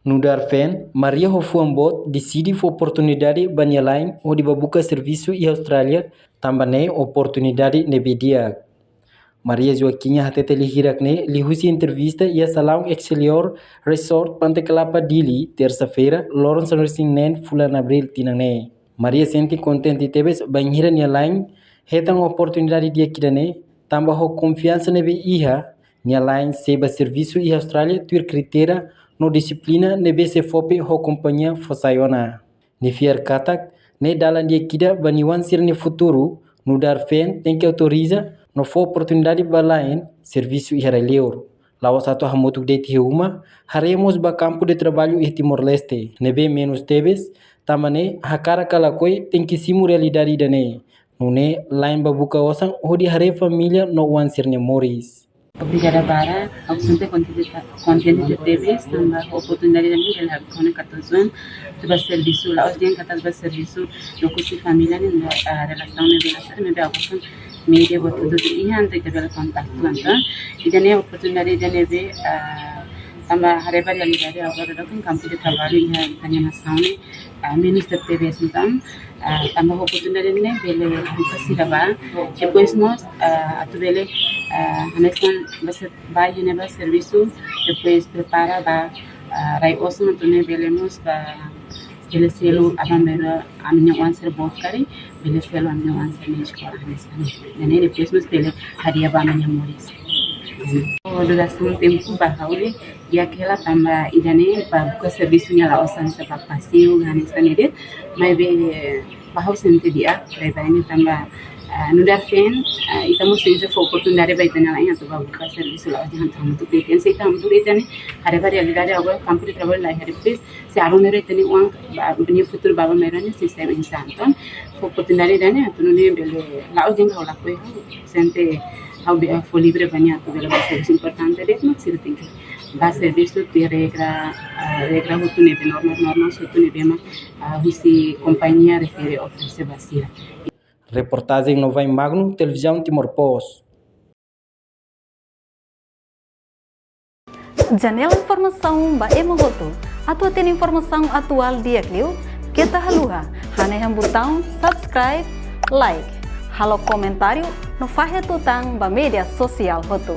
No Darfen, Maria Hofuambot decide for oportunidade banhalain onde babuka serviço e Austrália também oportunidade nebedia. Maria Joaquinha hatete lihirak ne lihusi entrevista e a salão Excelsior Resort Panteclapa Dili terça-feira Lawrence Nursing Nen fulan abril tinane. Maria sente contente tebes banhira nia lain hetang oportunidade dia kidane tambah ho confiança nebe iha nia lain seba serviço e Austrália tuir kriteria no disciplina nebe se fope ho companhia fosaiona. Ni fiar katak ne dalam dia kida baniwan sirne futuro no Darfen tem que autoriza no for oportunidade balain serviço e hareleur. Lawa satu hamutuk de tiuma haremos ba campo de trabalho e Timor-Leste. Nebe menos tebes tamane hakara kalakoi tem que simu realidade dane. Nune lain babuka osang hodi hare família no wan sirne moris. Obrigada Bara, ao sempre contente de teves, também a oportunidade de mim de levar com a catação, de serviço lá, os dias que estás serviço, no curso de família, a relação de bem-estar, me dá media buat tudo e ante que bela contato, então, e daí a oportunidade de neve também a realidade agora do campo de trabalho e a animação, menos de teves então, também a oportunidade de neve ele nunca se dava, depois nós atubele Hanesan basa bayi neba serviço depois prepara ba rai osman tune belemos ba bele selo abamera aminya wanser bokari bele selo aminya wanser ne escola hanesan nene depois nos bele hadia ba aminya moris duração tempo ba haule e aquela tamba idane ba buka serviço nya la osan sa ba paseo hanesan ede mai be ba hausente dia rai ba ini tamba no Darfen, estamos tendo a oportunidade de ir lá em Atuba buscar serviço lá, onde estamos tudo bem. Se estamos tudo bem, a realidade agora campo de trabalho lá, depois se a longa tem no futuro baba merane sistema insano. A oportunidade de né, tu não lembra lá onde entra lá foi sempre ao for livre banhar tudo é bastante importante, é mas se tem que dar serviço de regra tu nebe normal se tu nebe mas se companhia refere oferecer vazia. Reportagem no Vai Magno, Televisão Timor-Post. Janela informação ba emogoto. Atua tem informação atual dia clio. Kita haluha. Haneham botão subscribe, like. Halo comentário no fahe tutang ba media sosial hotu.